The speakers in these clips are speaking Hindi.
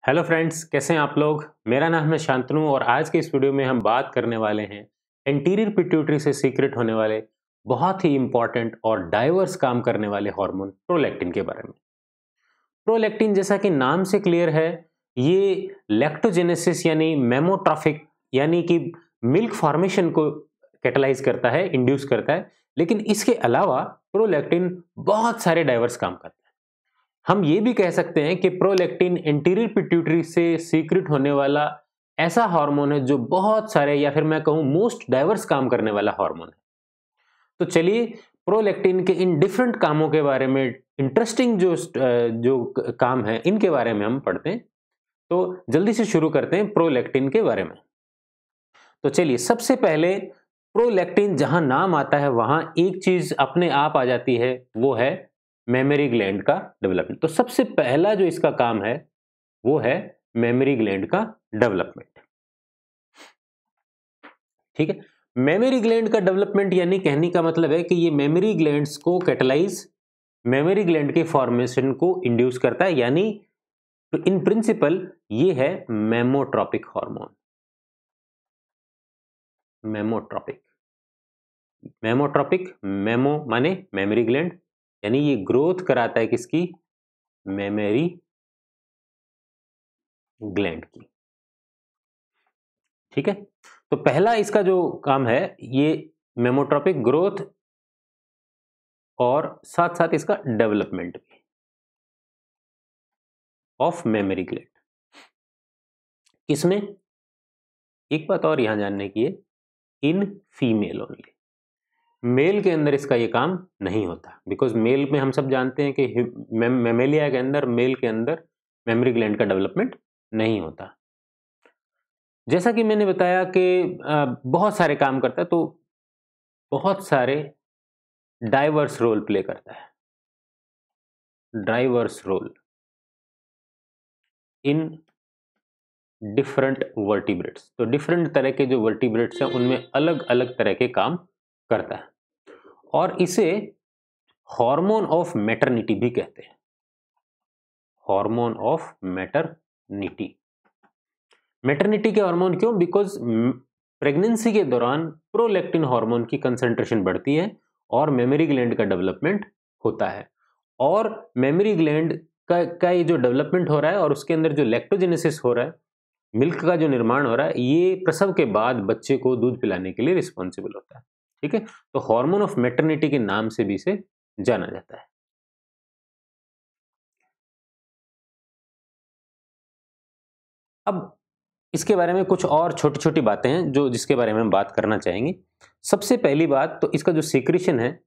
हेलो फ्रेंड्स, कैसे हैं आप लोग। मेरा नाम है शांतनु और आज के इस वीडियो में हम बात करने वाले हैं एंटीरियर पिट्यूटरी से सीक्रेट होने वाले बहुत ही इंपॉर्टेंट और डाइवर्स काम करने वाले हार्मोन प्रोलैक्टिन के बारे में। प्रोलैक्टिन जैसा कि नाम से क्लियर है, ये लैक्टोजेनेसिस यानी मेमोट्रॉफिक यानी कि मिल्क फॉर्मेशन को कैटलाइज करता है, इंड्यूस करता है। लेकिन इसके अलावा प्रोलैक्टिन बहुत सारे डाइवर्स काम करता है। हम ये भी कह सकते हैं कि प्रोलैक्टिन एंटीरियर पिट्यूटरी से सीक्रेट होने वाला ऐसा हार्मोन है जो बहुत सारे या फिर मैं कहूं मोस्ट डाइवर्स काम करने वाला हार्मोन है। तो चलिए प्रोलैक्टिन के इन डिफरेंट कामों के बारे में, इंटरेस्टिंग जो काम है इनके बारे में हम पढ़ते हैं। तो जल्दी से शुरू करते हैं प्रोलैक्टिन के बारे में। तो चलिए, सबसे पहले प्रोलैक्टिन जहां नाम आता है वहां एक चीज अपने आप आ जाती है, वो है मेमोरी ग्लैंड का डेवलपमेंट। तो सबसे पहला जो इसका काम है वो है मेमोरी ग्लैंड का डेवलपमेंट। ठीक है, मेमोरी ग्लैंड का डेवलपमेंट यानी कहने का मतलब है कि ये मेमोरी ग्लैंड्स को कैटलाइज, मेमोरी ग्लैंड के फॉर्मेशन को इंड्यूस करता है। यानी इन प्रिंसिपल ये है मेमोट्रॉपिक हार्मोन। मेमोट्रॉपिक, मेमोट्रॉपिक, मेमो माने मेमोरी ग्लैंड, यानी ये ग्रोथ कराता है किसकी? मेमोरी ग्लैंड की। ठीक है, तो पहला इसका जो काम है ये मेमोट्रॉपिक ग्रोथ और साथ साथ इसका डेवलपमेंट भी ऑफ मेमोरी ग्लैंड। किसमें? एक बात और यहां जानने की है, इन फीमेल ओनली। मेल के अंदर इसका ये काम नहीं होता, बिकॉज मेल में हम सब जानते हैं कि मेमेलिया के अंदर, मेल के अंदर मेमोरी ग्लैंड का डेवलपमेंट नहीं होता। जैसा कि मैंने बताया कि बहुत सारे काम करता है, तो बहुत सारे डाइवर्स रोल प्ले करता है। Diverse role in different vertebrates. तो डिफरेंट तरह के जो वर्टिब्रेट्स हैं उनमें अलग अलग तरह के काम करता है, और इसे हार्मोन ऑफ मैटरनिटी भी कहते हैं। Hormone of maternity. मैटरनिटी के हार्मोन क्यों? बिकॉज प्रेगनेंसी के दौरान प्रोलैक्टिन हार्मोन की कंसंट्रेशन बढ़ती है और मेमोरी ग्लैंड का डेवलपमेंट होता है। और मेमोरी ग्लैंड का ये जो डेवलपमेंट हो रहा है और उसके अंदर जो लैक्टोजेनेसिस हो रहा है, मिल्क का जो निर्माण हो रहा है, ये प्रसव के बाद बच्चे को दूध पिलाने के लिए रिस्पॉन्सिबल होता है। ठीक है, तो हार्मोन ऑफ मैटरनिटी के नाम से भी इसे जाना जाता है। अब इसके बारे में कुछ और छोटी छोटी बातें हैं जो जिसके बारे में हम बात करना चाहेंगे। सबसे पहली बात तो इसका जो सीक्रेशन है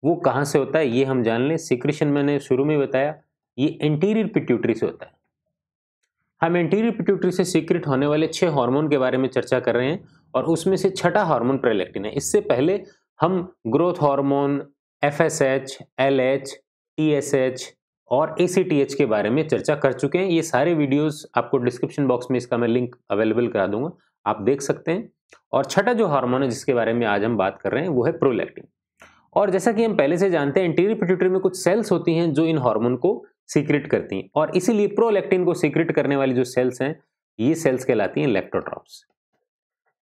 वो कहां से होता है ये हम जान लें। सीक्रेशन मैंने शुरू में बताया, ये एंटीरियर पिट्यूटरी से होता है। हम एंटीरियर पिट्यूटरी से सीक्रेट होने वाले 6 हार्मोन के बारे में चर्चा कर रहे हैं और उसमें से छठा हार्मोन प्रोलैक्टिन है। इससे पहले हम growth hormone, FSH, LH, TSH और एसीटीएच के बारे में चर्चा कर चुके हैं। ये सारे वीडियोस आपको डिस्क्रिप्शन बॉक्स में इसका मैं लिंक अवेलेबल करा दूंगा, आप देख सकते हैं। और छठा जो हार्मोन है जिसके बारे में आज हम बात कर रहे हैं वो है प्रोलैक्टिन। और जैसा कि हम पहले से जानते हैं, एंटीरियर पिट्यूटरी में कुछ सेल्स होती हैं जो इन हार्मोन को सीक्रेट करती हैं, और इसीलिए प्रोलैक्टिन को सीक्रेट करने वाली जो सेल्स हैं ये सेल्स कहलाती हैं लैक्टोट्रॉफ्स।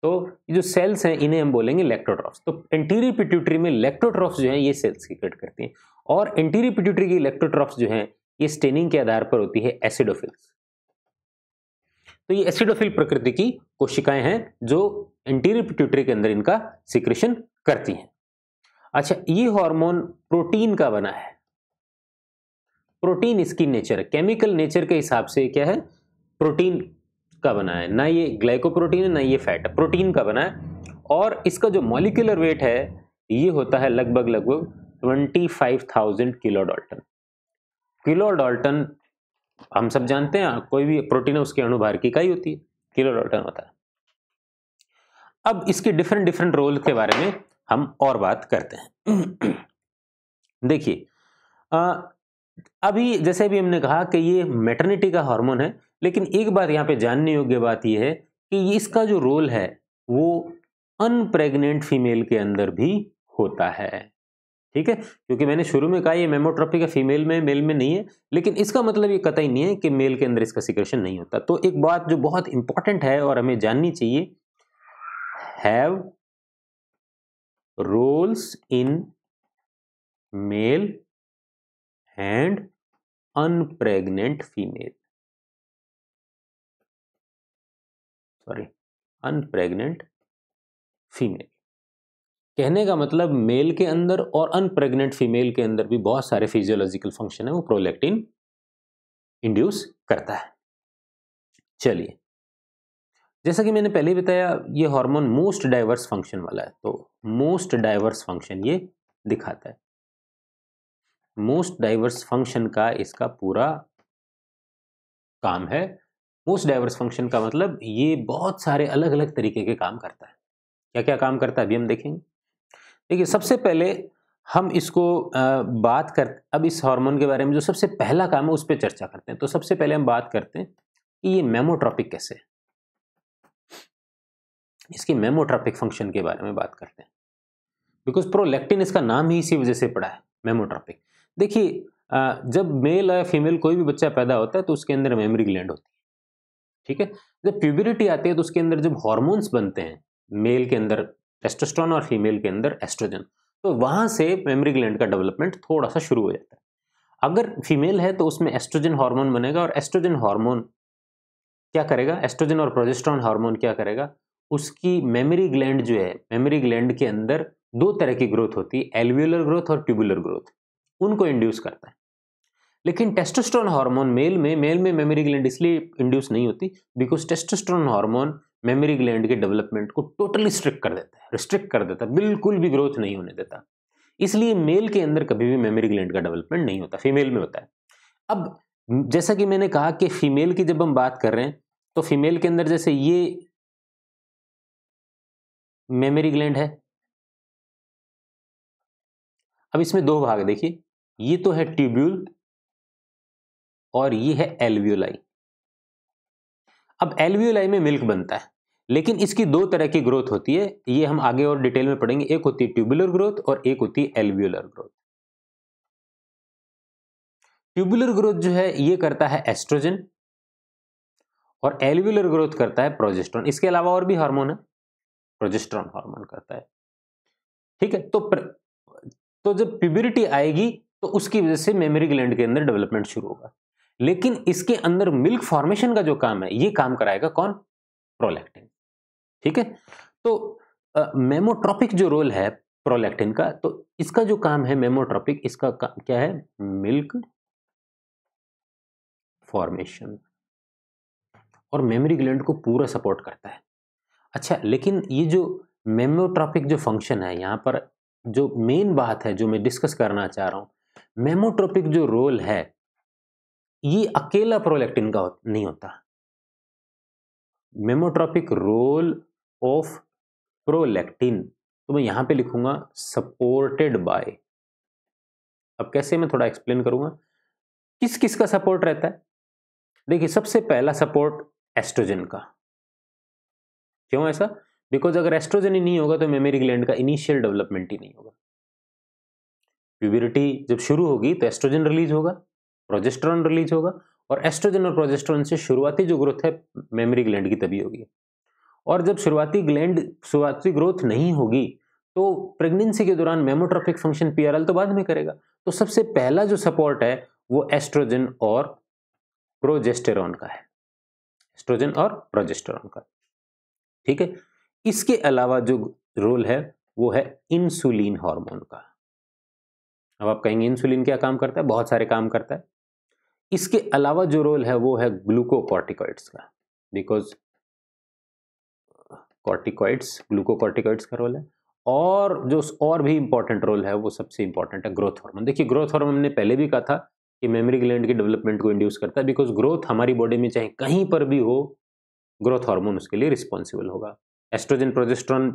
तो ये जो सेल्स हैं इन्हें हम बोलेंगे लैक्टोट्रॉफ्स। तो एंटीरियर पिट्यूटरी में लैक्टोट्रॉफ्स जो हैं ये सेल्स सीक्रेट करती हैं, और एंटीरियर पिट्यूटरी की लैक्टोट्रॉफ्स जो हैं ये स्टेनिंग के आधार पर होती है एसिडोफिल्स। तो ये एसिडोफिल प्रकृति की कोशिकाएं हैं जो एंटीरियर पिट्यूटरी के अंदर इनका सीक्रेशन करती हैं। अच्छा, ये हार्मोन प्रोटीन का बना है। प्रोटीन इसकी नेचर है, केमिकल नेचर के हिसाब से क्या है? प्रोटीन का बना है। ना ये ग्लाइकोप्रोटीन है ना ये फैट है, प्रोटीन का बना है। और इसका जो मॉलिक्यूलर वेट है ये होता है लगभग 25,000 किलो डाल्टन। किलो डाल्टन हम सब जानते हैं, कोई भी प्रोटीन है उसके अणुभार की इकाई होती है, किलो डाल्टन होता है। अब इसके डिफरेंट डिफरेंट रोल के बारे में हम और बात करते हैं। देखिए, अभी जैसे भी हमने कहा कि ये मैटरनिटी का हार्मोन है, लेकिन एक बात यहाँ पे जानने योग्य बात ये है कि इसका जो रोल है वो अनप्रेग्नेंट फीमेल के अंदर भी होता है। ठीक है, क्योंकि मैंने शुरू में कहा ये मेमोट्रोपिक है फीमेल में, मेल में नहीं है, लेकिन इसका मतलब ये कतई नहीं है कि मेल के अंदर इसका सिक्रेशन नहीं होता। तो एक बात जो बहुत इंपॉर्टेंट है और हमें जाननी चाहिए, have roles in male and unpregnant female, sorry unpregnant female. कहने का मतलब मेल के अंदर और अनप्रेग्नेंट फीमेल के अंदर भी बहुत सारे फिजियोलॉजिकल फंक्शन है वो प्रोलैक्टिन इंड्यूस करता है। चलिए, जैसा कि मैंने पहले बताया ये हार्मोन मोस्ट डाइवर्स फंक्शन वाला है, तो मोस्ट डाइवर्स फंक्शन ये दिखाता है। मोस्ट डाइवर्स फंक्शन का इसका पूरा काम है। मोस्ट डाइवर्स फंक्शन का मतलब ये बहुत सारे अलग अलग तरीके के काम करता है। क्या क्या काम करता है अभी हम देखेंगे। देखिए, सबसे पहले हम इसको अब इस हार्मोन के बारे में जो सबसे पहला काम है उस पर चर्चा करते हैं। तो सबसे पहले हम बात करते हैं कि ये मेमोट्रोपिक कैसे है, इसकी मेमोट्रोपिक फंक्शन के बारे में बात करते हैं, बिकॉज प्रोलैक्टिन इसका नाम ही इसी वजह से पड़ा है, मेमोट्रोपिक। देखिए, जब मेल या फीमेल कोई भी बच्चा पैदा होता है तो उसके अंदर मेमोरी ग्लैंड होती है, ठीक है। जब प्यूबरिटी आती है तो उसके अंदर जब हॉर्मोन्स बनते हैं, मेल के अंदर टेस्टोस्टेरोन और फीमेल के अंदर एस्ट्रोजन, तो वहां से मेमोरी ग्लैंड का डेवलपमेंट थोड़ा सा शुरू हो जाता है। अगर फीमेल है तो उसमें एस्ट्रोजन हार्मोन बनेगा, और एस्ट्रोजन हार्मोन क्या करेगा, एस्ट्रोजन और प्रोजेस्टेरोन हार्मोन क्या करेगा, उसकी मेमोरी ग्लैंड जो है, मेमोरी ग्लैंड के अंदर दो तरह की ग्रोथ होती है, एल्वियोलर ग्रोथ और ट्यूबुलर ग्रोथ, उनको इंड्यूस करता है। लेकिन टेस्टोस्टेरोन हार्मोन मेल में मेमोरी ग्लैंड इसलिए इंड्यूस नहीं होती because testosterone hormone memory gland के डेवलपमेंट को टोटली रिस्ट्रिक्ट कर देता है, बिल्कुल भी ग्रोथ नहीं होने देता। इसलिए मेल के अंदर कभी भी मेमोरी ग्लैंड का डेवलपमेंट नहीं होता, फीमेल में होता है। अब जैसा कि मैंने कहा कि फीमेल की जब हम बात कर रहे हैं तो फीमेल के अंदर जैसे ये मेमोरी ग्लैंड है, अब इसमें दो भाग देखिए, ये तो है ट्यूब्यूल और ये है एल्वियोलाई। अब एल्वियोलाई में मिल्क बनता है, लेकिन इसकी दो तरह की ग्रोथ होती है, ये हम आगे और डिटेल में पढ़ेंगे। एक होती है ट्यूबुलर ग्रोथ और एक होती है एल्वियोलर ग्रोथ। ट्यूबुलर ग्रोथ जो है ये करता है एस्ट्रोजन और एल्वियोलर ग्रोथ करता है प्रोजेस्टेरोन। इसके अलावा और भी हार्मोन है, प्रोजेस्टेरोन हार्मोन करता है, ठीक है। तो जब प्यूबरिटी आएगी तो उसकी वजह से मेमोरी ग्लैंड के अंदर डेवलपमेंट शुरू होगा, लेकिन इसके अंदर मिल्क फॉर्मेशन का जो काम है ये काम कराएगा कौन, प्रोलैक्टिन, ठीक है। तो मेमोट्रोपिक जो रोल है प्रोलैक्टिन का, तो इसका जो काम है मेमोट्रोपिक, इसका क्या है, मिल्क फॉर्मेशन, और मेमोरी ग्लैंड को पूरा सपोर्ट करता है। अच्छा, लेकिन ये जो मेमोट्रोपिक जो फंक्शन है, यहाँ पर जो मेन बात है जो मैं डिस्कस करना चाह रहा हूँ, मेमोट्रोपिक जो रोल है ये अकेला प्रोलैक्टिन का नहीं होता। मेमोट्रोपिक रोल ऑफ प्रोलैक्टिन, तो मैं यहां पे लिखूंगा सपोर्टेड बाय। अब कैसे, मैं थोड़ा एक्सप्लेन करूंगा किस किस का सपोर्ट रहता है। देखिए, सबसे पहला सपोर्ट एस्ट्रोजन का। क्यों ऐसा, बिकॉज अगर एस्ट्रोजन ही नहीं होगा तो मेमोरी ग्लैंड का इनिशियल डेवलपमेंट ही नहीं होगा। प्यूबरिटी जब शुरू होगी तो एस्ट्रोजन रिलीज होगा, प्रोजेस्टेरोन रिलीज होगा, और एस्ट्रोजन और प्रोजेस्टेरोन से शुरुआती जो ग्रोथ है मेमोरी ग्लैंड की तभी होगी। और जब शुरुआती ग्रोथ नहीं होगी तो प्रेगनेंसी के दौरान मेमोट्रोपिक फंक्शन पीआरएल तो बाद में करेगा। तो सबसे पहला जो सपोर्ट है वो एस्ट्रोजन और प्रोजेस्टेरोन का है, एस्ट्रोजन और प्रोजेस्टेरोन का, ठीक है। इसके अलावा जो रोल है वो है इंसुलिन हार्मोन का। अब आप कहेंगे इंसुलिन क्या काम करता है, बहुत सारे काम करता है। इसके अलावा जो रोल है वो है ग्लूकोकॉर्टिकॉइड्स का, बिकॉज ग्लूकोकॉर्टिकॉइड्स का रोल है। और जो और भी इंपॉर्टेंट रोल है वो सबसे इंपॉर्टेंट है ग्रोथ हार्मोन। देखिए, ग्रोथ हार्मोन हमने पहले भी कहा था कि मेमोरी ग्लैंड की डेवलपमेंट को इंड्यूस करता है, बिकॉज ग्रोथ हमारी बॉडी में चाहे कहीं पर भी हो, ग्रोथ हार्मोन उसके लिए रिस्पॉन्सिबल होगा। एस्ट्रोजन प्रोजेस्टेरोन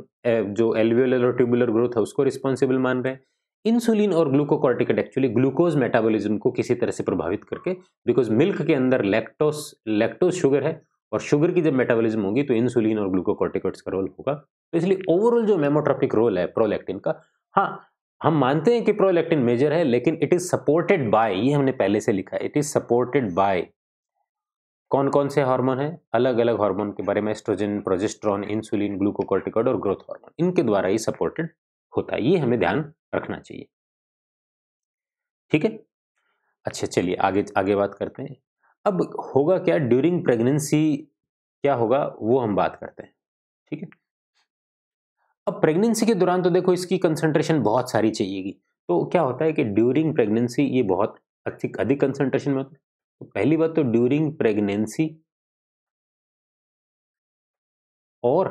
जो एल्वियोलर और ट्यूबुलर ग्रोथ है उसको रिस्पॉन्सिबल मान रहे हैं। इंसुलिन और ग्लूकोकॉर्टिकॉइड एक्चुअली ग्लूकोज मेटाबॉलिज्म को किसी तरह से प्रभावित करके, बिकॉज मिल्क के अंदर लैक्टोज शुगर है, और शुगर की जब मेटाबॉलिज्म होगी तो इंसुलिन और ग्लूकोकॉर्टिकॉइड्स का रोल होगा। तो इसलिए ओवरऑल जो मेमोट्रोपिक रोल है प्रोलैक्टिन का, हाँ, हम मानते हैं कि प्रोलैक्टिन मेजर है, लेकिन इट इज सपोर्टेड बाय, ये हमने पहले से लिखा है, इट इज सपोर्टेड बाय कौन कौन से हार्मोन है, अलग अलग हार्मोन के बारे में, एस्ट्रोजन, प्रोजेस्टेरॉन, इंसुलिन, ग्लूकोकॉर्टिकॉइड और ग्रोथ हार्मोन, इनके द्वारा ही सपोर्टेड होता है, ये हमें ध्यान रखना चाहिए। ठीक है, अच्छा चलिए आगे आगे बात करते हैं। अब होगा क्या ड्यूरिंग प्रेगनेंसी, क्या होगा वो हम बात करते हैं। ठीक है, अब प्रेगनेंसी के दौरान तो देखो इसकी कंसंट्रेशन बहुत सारी चाहिएगी, तो क्या होता है कि ड्यूरिंग प्रेगनेंसी ये बहुत अधिक कंसंट्रेशन में होता है। तो पहली बात तो ड्यूरिंग प्रेगनेंसी और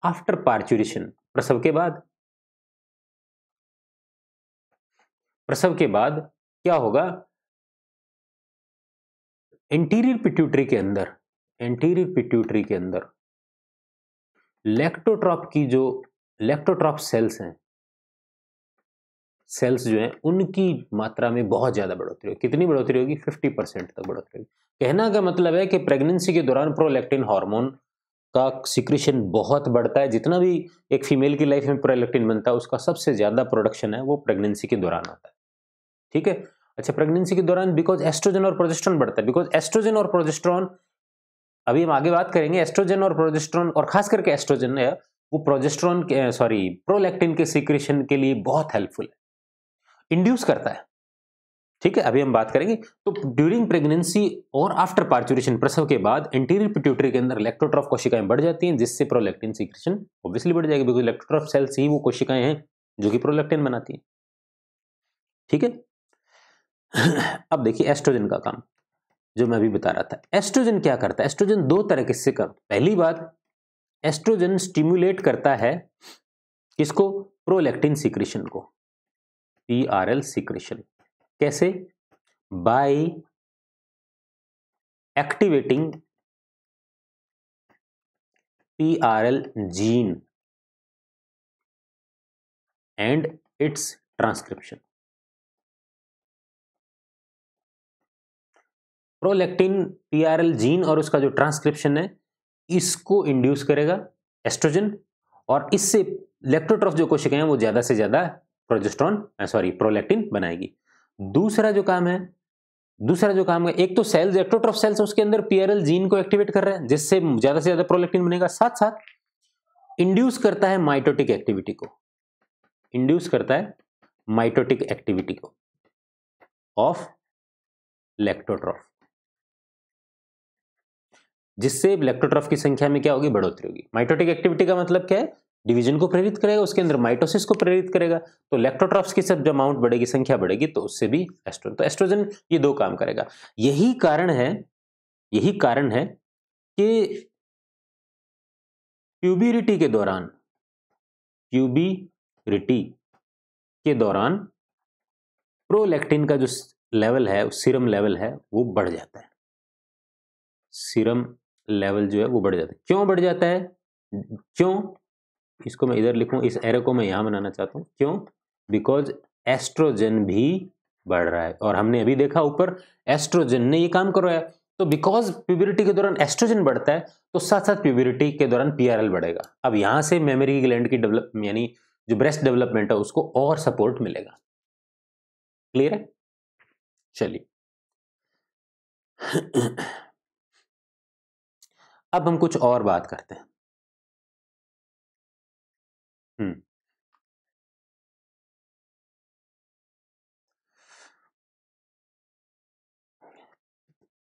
आफ्टर पार्चुरेशन, प्रसव के बाद, प्रसव के बाद क्या होगा, एंटीरियर पिट्यूटरी के अंदर, एंटीरियर पिट्यूटरी के अंदर लैक्टोट्रॉप की जो लैक्टोट्रॉप सेल्स हैं, सेल्स जो हैं उनकी मात्रा में बहुत ज्यादा बढ़ोतरी होगी। कितनी बढ़ोतरी होगी? 50% तक बढ़ोतरी होगी। कहना का मतलब है कि प्रेगनेंसी के दौरान प्रोलैक्टिन हार्मोन का सिक्रीशन बहुत बढ़ता है। जितना भी एक फीमेल की लाइफ में प्रोलैक्टिन बनता है उसका सबसे ज्यादा प्रोडक्शन है वो प्रेगनेंसी के दौरान होता है। ठीक है, अच्छा प्रेगनेंसी के दौरान बिकॉज एस्ट्रोजन और प्रोजेस्टेरॉन बढ़ता है, बिकॉज एस्ट्रोजन और प्रोजेस्टेरॉन, अभी हम आगे बात करेंगे, एस्ट्रोजन और प्रोजेस्टेरॉन और खास करके एस्ट्रोजन है वो प्रोजेस्टेरॉन के सॉरी प्रोलैक्टिन के सिक्रीशन के लिए बहुत हेल्पफुल है, इंड्यूस करता है। ठीक है, अभी हम बात करेंगे। तो ड्यूरिंग प्रेगनेंसी और आफ्टर पार्चुरेशन, प्रसव के बाद एंटीरियर पिट्यूटरी के अंदर लैक्टोट्रॉफ कोशिकाएं बढ़ जाती हैं, जिससे प्रोलैक्टिन सीक्रेशन ऑब्वियसली बढ़ जाएगी, बिकॉज लैक्टोट्रॉफ सेल्स ही वो कोशिकाएं हैं जो कि प्रोलैक्टिन बनाती हैं। ठीक है अब देखिए एस्ट्रोजन का काम जो मैं अभी बता रहा था। एस्ट्रोजन क्या करता है? एस्ट्रोजन दो तरह से करता है। पहली बात, एस्ट्रोजन स्टिमुलेट करता है किसको? प्रोलैक्टिन सीक्रेशन को, पीआरएल सीक्रेशन। कैसे? By activating PRL gene and its transcription. Prolactin PRL gene और उसका जो ट्रांसक्रिप्शन है इसको इंड्यूस करेगा एस्ट्रोजन, और इससे लैक्टोट्रॉफ जो कोशिकाएं हैं वो ज्यादा से ज्यादा प्रोलैक्टिन बनाएगी। दूसरा जो काम है, एक तो सेल्स, लैक्टोट्रॉफ सेल्स उसके अंदर पीआरएल जीन को एक्टिवेट कर रहा है जिससे ज्यादा से ज्यादा प्रोलैक्टिन बनेगा, साथ साथ इंड्यूस करता है माइटोटिक एक्टिविटी को, इंड्यूस करता है माइटोटिक एक्टिविटी को ऑफ लैक्टोट्रॉफ, जिससे लैक्टोट्रॉफ की संख्या में क्या होगी? बढ़ोतरी होगी। माइटोटिक एक्टिविटी का मतलब क्या है? डिवीजन को प्रेरित करेगा, उसके अंदर माइटोसिस को प्रेरित करेगा, तो लैक्टोट्रॉफ्स की सब जो अमाउंट बढ़ेगी, संख्या बढ़ेगी, तो उससे भी एस्ट्रोजन, तो एस्ट्रोजन ये दो काम करेगा। यही कारण है कि प्यूबरिटी के दौरान प्रोलैक्टिन का जो लेवल है, सीरम लेवल है वो बढ़ जाता है, सीरम लेवल जो है वो बढ़ जाता है। क्यों बढ़ जाता है? क्यों? इसको मैं इधर लिखूं, इस एरो को मैं यहां बनाना चाहता हूं। क्यों? बिकॉज एस्ट्रोजन भी बढ़ रहा है, और हमने अभी देखा ऊपर एस्ट्रोजन ने ये काम करवाया। तो बिकॉज प्यूबरिटी के दौरान एस्ट्रोजन बढ़ता है तो साथ साथ प्यूबरिटी के दौरान पीआरएल बढ़ेगा। अब यहां से मेमोरी ग्लैंड की डेवलप यानी जो ब्रेस्ट डेवलपमेंट है उसको और सपोर्ट मिलेगा। क्लियर है? चलिए अब हम कुछ और बात करते हैं।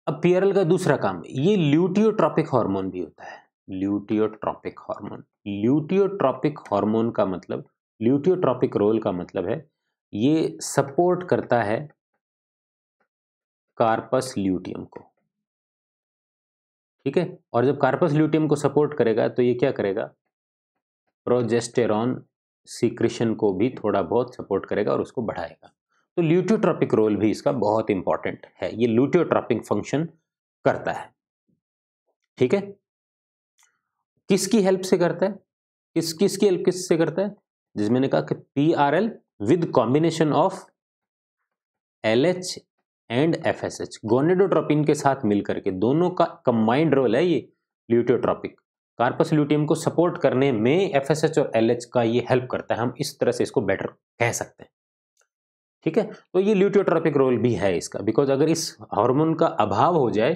अब पीआरएल का दूसरा काम, ये ल्यूटियोट्रॉपिक हार्मोन भी होता है। ल्यूटियोट्रॉपिक हार्मोन, ल्यूटियोट्रॉपिक हार्मोन का मतलब, ल्यूटियोट्रॉपिक रोल का मतलब है ये सपोर्ट करता है कार्पस ल्यूटियम को। ठीक है, और जब कार्पस ल्यूटियम को सपोर्ट करेगा तो ये क्या करेगा? प्रोजेस्टेरॉन सीक्रेशन को भी थोड़ा बहुत सपोर्ट करेगा और उसको बढ़ाएगा। तो ल्यूटियोट्रॉपिक रोल भी इसका बहुत इंपॉर्टेंट है, ये ल्यूटियोट्रॉपिक फंक्शन करता है। ठीक है, किसकी हेल्प से करता है? किसकी हेल्प किससे करता है? जिसमें मैंने कहा कि PRL with combination of LH and FSH, gonadotropin के साथ मिलकर के, दोनों का कंबाइंड रोल है ये ल्यूटियोट्रॉपिक। कार्पस ल्यूटियम को सपोर्ट करने में एफएसएच और एलएच का ये हेल्प करता है, हम इस तरह से इसको बेटर कह सकते हैं। ठीक है, तो ये ल्यूटियोट्रोपिक रोल भी है इसका, बिकॉज अगर इस हार्मोन का अभाव हो जाए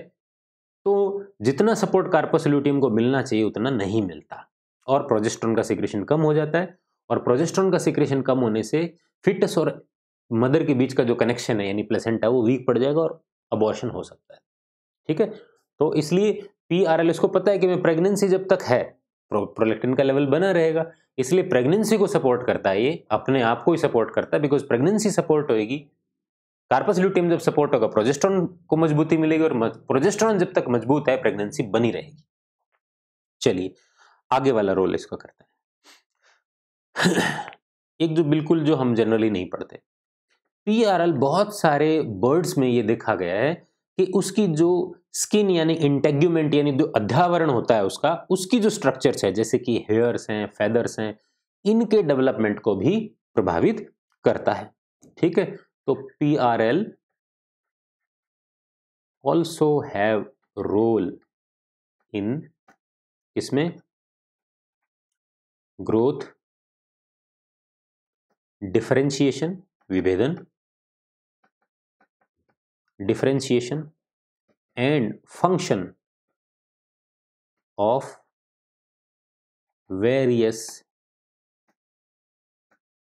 तो जितना सपोर्ट कार्पस ल्यूटियम को मिलना चाहिए उतना नहीं मिलता और प्रोजेस्टेरोन का सिक्रेशन कम हो जाता है, और प्रोजेस्टेरोन का सिक्रेशन कम होने से फिटस और मदर के बीच का जो कनेक्शन है यानी प्लेसेंटा वो वीक पड़ जाएगा और अबॉर्शन हो सकता है। ठीक है, तो इसलिए पीआरएल को पता है कि मैं प्रेगनेंसी जब तक है प्रोलैक्टिन का लेवल बना रहेगा, इसलिए प्रेगनेंसी को सपोर्ट करता है, ये अपने आप को ही सपोर्ट करता है, बिकॉज प्रेगनेंसी सपोर्ट होएगी, कार्पस ल्यूटियम जब सपोर्ट होगा प्रोजेस्टेरोन को मजबूती मिलेगी, और प्रोजेस्टेरोन जब तक मजबूत है प्रेगनेंसी बनी रहेगी। चलिए आगे वाला रोल इसका करता है एक जो हम जनरली नहीं पढ़ते, पीआरएल बहुत सारे बर्ड्स में ये देखा गया है कि उसकी जो स्किन यानी इंटेग्यूमेंट यानी जो अध्यावरण होता है उसका, उसकी जो स्ट्रक्चर्स है जैसे कि हेयर्स हैं, फेदर्स हैं, इनके डेवलपमेंट को भी प्रभावित करता है। ठीक है, तो PRL also have role in इसमें ग्रोथ, डिफरेंशिएशन विभेदन, differentiation and function of various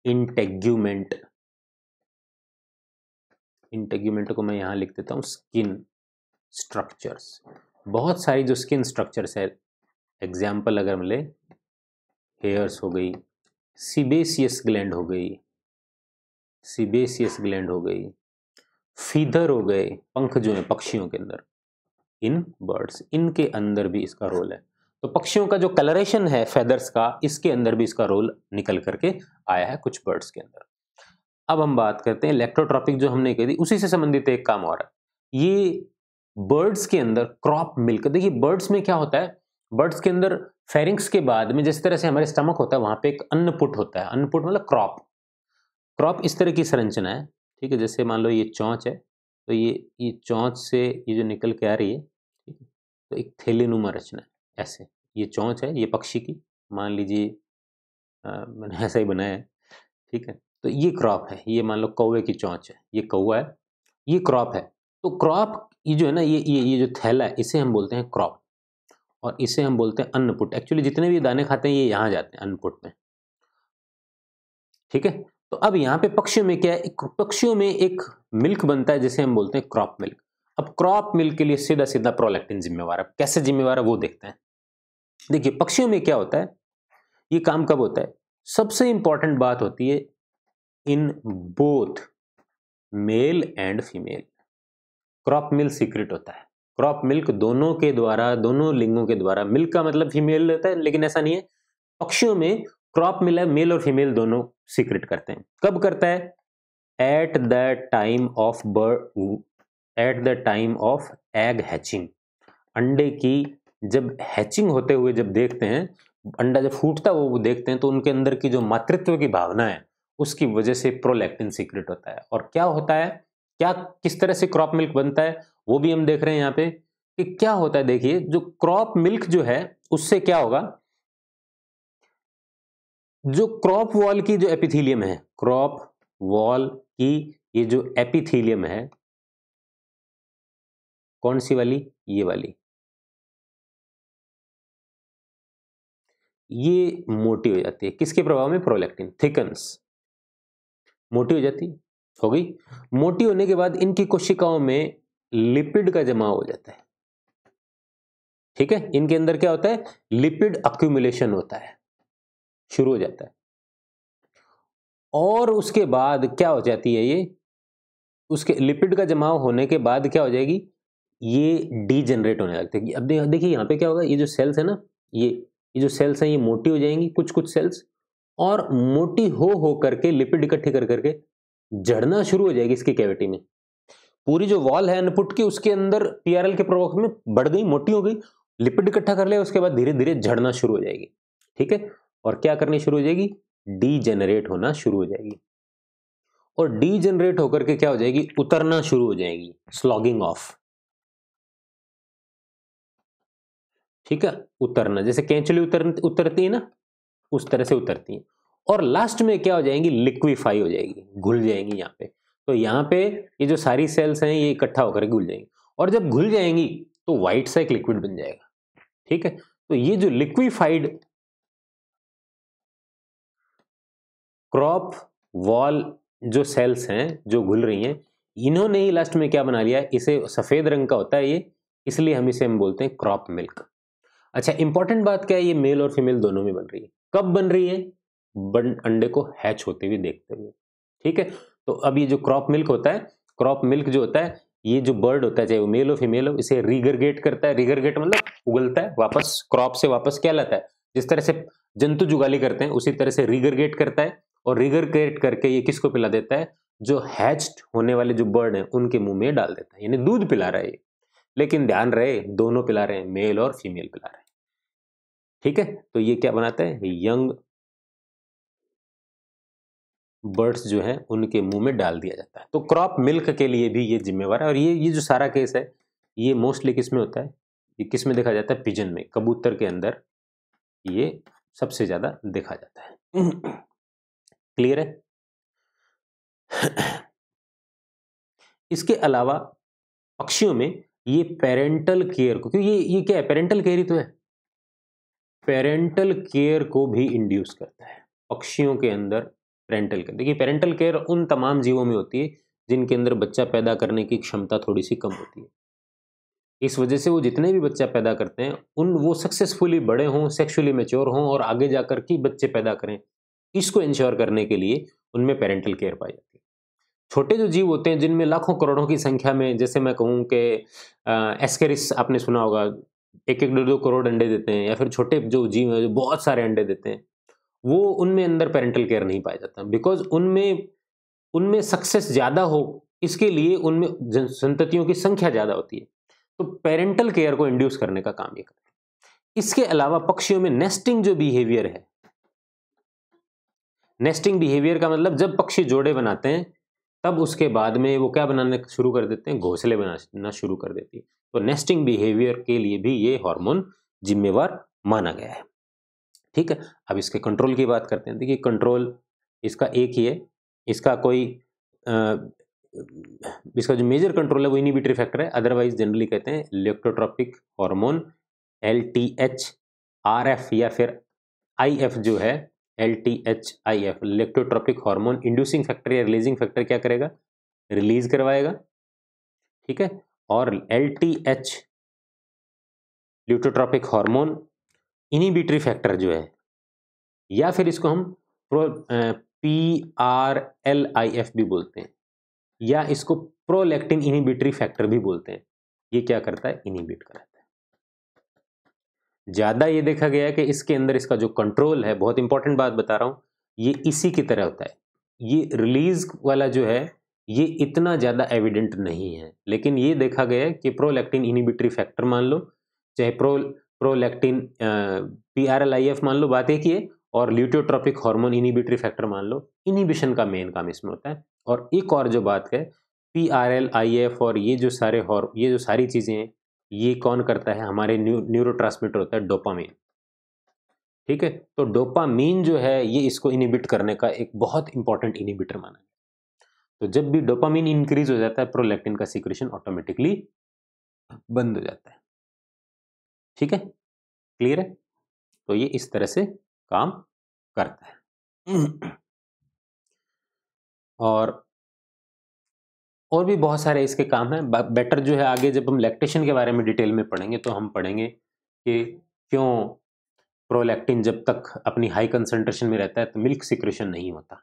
integument, integument को मैं यहां लिख देता हूं स्किन स्ट्रक्चर्स। बहुत सारी जो स्किन स्ट्रक्चर्स है, एग्जाम्पल अगर हम ले, हेयर्स हो गई, सीबेसियस ग्लैंड हो गई, सीबेसियस ग्लैंड हो गई, फीदर हो गए, पंख जो है पक्षियों के अंदर, इन बर्ड्स, इनके अंदर भी इसका रोल है। तो पक्षियों का जो कलरेशन है फेदर्स का, इसके अंदर भी इसका रोल निकल करके आया है कुछ बर्ड्स के अंदर। अब हम बात करते हैं इलेक्ट्रोट्रॉपिक, जो हमने कही थी उसी से संबंधित एक काम और है। ये बर्ड्स के अंदर क्रॉप मिल्क, देखिए बर्ड्स में क्या होता है, बर्ड्स के अंदर फेरिंक्स के बाद में जिस तरह से हमारे स्टमक होता है वहां पे एक अन्नपुट होता है, अन्नपुट मतलब क्रॉप, क्रॉप इस तरह की संरचना है। ठीक है, जैसे मान लो ये चोंच है, तो ये चोंच से ये जो निकल के आ रही है, ठीक है, तो एक थैलीनुमा रचना है ऐसे, ये चोंच है ये पक्षी की, मान लीजिए मैंने ऐसा ही बनाया है। ठीक है, तो ये क्रॉप है, ये मान लो कौवे की चोंच है, ये कौवा है, ये क्रॉप है। तो क्रॉप ये जो है ना, ये जो थैला है इसे हम बोलते हैं क्रॉप, और इसे हम बोलते हैं अन्नपुट। एक्चुअली जितने भी दाने खाते हैं ये यहाँ जाते हैं अन्नपुट में। ठीक है, तो अब यहाँ पे पक्षियों में क्या है, पक्षियों में एक मिल्क बनता है जिसे हम बोलते हैं क्रॉप मिल्क। अब क्रॉप मिल्क के लिए सीधा सीधा प्रोलैक्टिन जिम्मेवार है, कैसे जिम्मेवार है वो देखते हैं। देखिए पक्षियों में क्या होता है, ये काम कब होता है, सबसे इंपॉर्टेंट बात होती है in both male and female, crop milk secret होता है। क्रॉप मिल्क दोनों के द्वारा, दोनों लिंगों के द्वारा, मिल्क का मतलब फीमेल रहता है लेकिन ऐसा नहीं है, पक्षियों में क्रॉप मिल है, मेल और फीमेल दोनों सीक्रेट करते हैं। कब करता है, at the time of bird, at the time of egg hatching, अंडे की जब हैचिंग होते हुए जब देखते हैं, अंडा जब फूटता है वो देखते हैं, तो उनके अंदर की जो मातृत्व की भावना है उसकी वजह से प्रोलैक्टिन सीक्रेट होता है। और क्या होता है, क्या किस तरह से क्रॉप मिल्क बनता है वो भी हम देख रहे हैं यहाँ पे कि क्या होता है। देखिए जो क्रॉप मिल्क जो है उससे क्या होगा, जो क्रॉप वॉल की जो एपिथेलियम है, क्रॉप वॉल की ये जो एपिथेलियम है, कौन सी वाली, ये वाली, ये मोटी हो जाती है किसके प्रभाव में, प्रोलैक्टिन, थिकन्स, मोटी हो जाती हो गई। मोटी होने के बाद इनकी कोशिकाओं में लिपिड का जमाव हो जाता है। ठीक है, इनके अंदर क्या होता है, लिपिड अक्यूमुलेशन होता है, शुरू हो जाता है। और उसके बाद क्या हो जाती है, ये उसके लिपिड का जमाव होने के बाद क्या हो जाएगी, ये डीजेनरेट होने लगते हैं। अब देखिए यहाँ पे क्या होगा, ये जो सेल्स है ना, ये जो सेल्स हैं ये मोटी हो जाएंगी कुछ कुछ सेल्स, और मोटी हो करके लिपिड इकट्ठे कर करके जड़ना शुरू हो जाएगी इसकी कैविटी में। पूरी जो वॉल है अन्नपुट की उसके अंदर पीआरएल के प्रभाव में बढ़ गई, मोटी हो गई, लिपिड इकट्ठा कर ले, उसके बाद धीरे धीरे झड़ना शुरू हो जाएगी। ठीक है, और क्या करनी शुरू हो जाएगी, डीजेनरेट होना शुरू हो जाएगी, और डीजेनरेट होकर के क्या हो जाएगी, उतरना शुरू हो जाएगी, स्लॉगिंग ऑफ। ठीक है, उतरना, जैसे केंचुली उतरती है ना, उस तरह से उतरती है। और लास्ट में क्या हो जाएंगी, लिक्विफाई हो जाएगी, घुल जाएंगी यहाँ पे। तो यहाँ पे ये जो सारी सेल्स हैं ये इकट्ठा होकर घुल जाएंगी, और जब घुल जाएंगी तो व्हाइट सा एक लिक्विड बन जाएगा। ठीक है, तो ये जो लिक्विफाइड क्रॉप वॉल जो सेल्स हैं जो घुल रही हैं, इन्होंने ही लास्ट में क्या बना लिया है, इसे सफेद रंग का होता है ये, इसलिए हम इसे बोलते हैं क्रॉप मिल्क। अच्छा, इंपॉर्टेंट बात क्या है, ये मेल और फीमेल दोनों में बन रही है। कब बन रही है, अंडे को हैच होते हुए देखते हुए। ठीक है, तो अब ये जो क्रॉप मिल्क होता है, क्रॉप मिल्क जो होता है, ये जो बर्ड होता है चाहे वो मेल हो फीमेल हो, इसे रिगरगेट करता है। रिगरगेट मतलब उगलता है वापस, क्रॉप से वापस क्या लाता है, जिस तरह से जंतु जुगाली करते हैं उसी तरह से रिगरगेट करता है, और रिगरगेट करके ये किसको पिला देता है, जो हैच्ड होने वाले जो बर्ड हैं उनके मुंह में डाल देता है, यानी दूध पिला रहा है ये। लेकिन ध्यान रहे, दोनों पिला रहे हैं, मेल और फीमेल पिला रहे हैं। ठीक है, तो ये क्या बनाता है, यंग बर्ड्स जो है उनके मुंह में डाल दिया जाता है। तो क्रॉप मिल्क के लिए भी ये जिम्मेवार है। और ये जो सारा केस है ये मोस्टली किस में होता है, ये किस में देखा जाता है, पिजन में, कबूतर के अंदर ये सबसे ज्यादा देखा जाता है। क्लियर है। इसके अलावा पक्षियों में ये पेरेंटल केयर को, क्योंकि ये क्या है, पेरेंटल केयर ही तो है, पेरेंटल केयर को भी इंड्यूस करता है पक्षियों के अंदर। पेरेंटल केयर, देखिए पेरेंटल केयर उन तमाम जीवों में होती है जिनके अंदर बच्चा पैदा करने की क्षमता थोड़ी सी कम होती है। इस वजह से वो जितने भी बच्चा पैदा करते हैं वो सक्सेसफुली बड़े हों, सेक्सुअली मैच्योर हों और आगे जाकर के बच्चे पैदा करें, इसको इंश्योर करने के लिए उनमें पेरेंटल केयर पाई जाती है। छोटे जो जीव होते हैं जिनमें लाखों करोड़ों की संख्या में, जैसे मैं कहूँ कि एस्केरिस आपने सुना होगा, 1-1, 2-2 करोड़ अंडे देते हैं, या फिर छोटे जो जीव हैं जो बहुत सारे अंडे देते हैं, वो उनमें अंदर पेरेंटल केयर नहीं पाया जाता, बिकॉज उनमें सक्सेस ज्यादा हो, इसके लिए उनमें संततियों की संख्या ज्यादा होती है। तो पेरेंटल केयर को इंड्यूस करने का काम ये करता है। इसके अलावा पक्षियों में नेस्टिंग जो बिहेवियर है, नेस्टिंग बिहेवियर का मतलब जब पक्षी जोड़े बनाते हैं तब उसके बाद में वो क्या बनाना शुरू कर देते हैं, घोंसले बनाना शुरू कर देती है। तो नेस्टिंग बिहेवियर के लिए भी ये हार्मोन जिम्मेवार माना गया है। ठीक है, अब इसके कंट्रोल की बात करते हैं। देखिए कंट्रोल इसका एक ही है, इसका कोई इसका जो मेजर कंट्रोल है वो इनहिबिटरी फैक्टर है, अदरवाइज जनरली कहते हैं लेक्टोट्रोपिक हार्मोन, LTHRF या फिर IF जो है, LTHIF लेक्टोट्रोपिक हार्मोन इंड्यूसिंग फैक्टर या रिलीजिंग फैक्टर क्या करेगा, रिलीज करवाएगा। ठीक है, और LTH ल्यूटोट्रोपिक हार्मोन इनहिबिटरी फैक्टर जो है, या फिर इसको हम PRLIF भी बोलते हैं, या इसको प्रोलैक्टिन इनहिबिटरी फैक्टर भी बोलते हैं। ये क्या करता है, इनहिबिट कराता है। ज्यादा ये देखा गया है कि इसके अंदर इसका जो कंट्रोल है, बहुत इंपॉर्टेंट बात बता रहा हूं, ये इसी की तरह होता है। ये रिलीज वाला जो है ये इतना ज्यादा एविडेंट नहीं है, लेकिन ये देखा गया है कि प्रोलैक्टिन इनहिबिटरी फैक्टर मान लो, चाहे प्रोलैक्टिन PRLIF मान लो, बात एक ही है, और ल्यूटोट्रोपिक हार्मोन इनहिबिटरी फैक्टर मान लो, इनहिबिशन का मेन काम इसमें होता है। और एक और जो बात है, PRLIF और ये जो सारी चीजें हैं, ये कौन करता है, हमारे न्यूरोट्रांसमीटर होता है डोपामीन। ठीक है, तो डोपामीन जो है ये इसको इनहिबिट करने का एक बहुत इंपॉर्टेंट इनहिबिटर माना है। तो जब भी डोपामीन इंक्रीज हो जाता है, प्रोलैक्टिन का सीक्रेशन ऑटोमेटिकली बंद हो जाता है। ठीक है, क्लियर है। तो ये इस तरह से काम करता है। और भी बहुत सारे इसके काम हैं। बेटर जो है आगे जब हम लैक्टेशन के बारे में डिटेल में पढ़ेंगे तो हम पढ़ेंगे कि क्यों प्रोलैक्टिन जब तक अपनी हाई कंसंट्रेशन में रहता है तो मिल्क सिक्रेशन नहीं होता।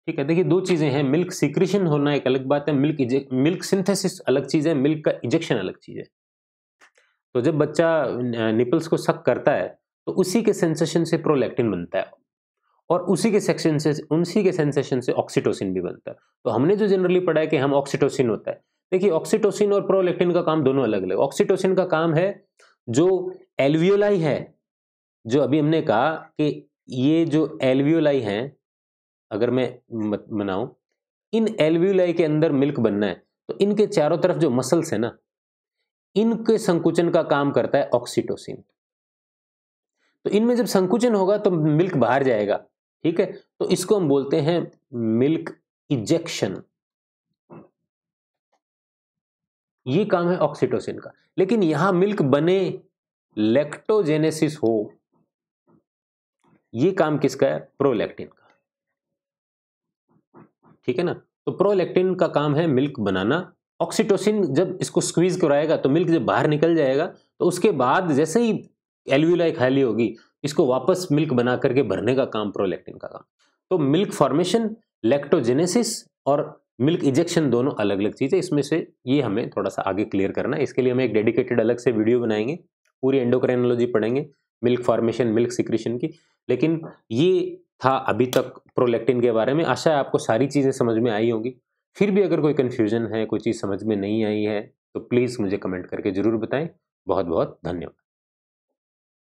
ठीक है, देखिए दो चीजें हैं, मिल्क सिक्रेशन होना एक अलग बात है, मिल्क सिंथेसिस अलग चीज है, मिल्क का इजेक्शन अलग चीज है। तो जब बच्चा निपल्स को सक करता है तो उसी के सेंसेशन से प्रोलैक्टिन बनता है, और उसी के सेंसेशन से ऑक्सीटोसिन भी बनता है। तो हमने जो जनरली पढ़ा है कि हम ऑक्सीटोसिन होता है, देखिए ऑक्सीटोसिन और प्रोलैक्टिन का काम दोनों अलग अलग। ऑक्सीटोसिन का काम है जो एल्वियोलाई है, जो अभी हमने कहा कि ये जो एल्वियोलाई हैं, अगर मैं बनाऊं, इन एल्वियोलाई के अंदर मिल्क बनना है तो इनके चारों तरफ जो मसल्स है ना, इनके संकुचन का काम करता है ऑक्सीटोसिन। तो इनमें जब संकुचन होगा तो मिल्क बाहर जाएगा, ठीक है, तो इसको हम बोलते हैं मिल्क इजेक्शन। ये काम है ऑक्सीटोसिन का। लेकिन यहां मिल्क बने, लैक्टोजेनेसिस हो, ये काम किसका है? प्रोलैक्टिन का, ठीक है ना। तो प्रोलैक्टिन का काम है मिल्क बनाना। ऑक्सीटोसिन जब इसको स्क्वीज कराएगा तो मिल्क जब बाहर निकल जाएगा, तो उसके बाद जैसे ही एल्वियोलाई खाली होगी, इसको वापस मिल्क बना करके भरने का काम प्रोलैक्टिन का काम। तो मिल्क फॉर्मेशन, लैक्टोजेनेसिस और मिल्क इजेक्शन दोनों अलग अलग चीज़ है। इसमें से ये हमें थोड़ा सा आगे क्लियर करना है। इसके लिए हम एक डेडिकेटेड अलग से वीडियो बनाएंगे, पूरी एंडोक्राइनोलॉजी पढ़ेंगे मिल्क फॉर्मेशन, मिल्क सिक्रीशन की। लेकिन ये था अभी तक प्रोलैक्टिन के बारे में। आशा है आपको सारी चीज़ें समझ में आई होंगी। फिर भी अगर कोई कन्फ्यूजन है, कोई चीज़ समझ में नहीं आई है, तो प्लीज़ मुझे कमेंट करके ज़रूर बताएं। बहुत बहुत धन्यवाद।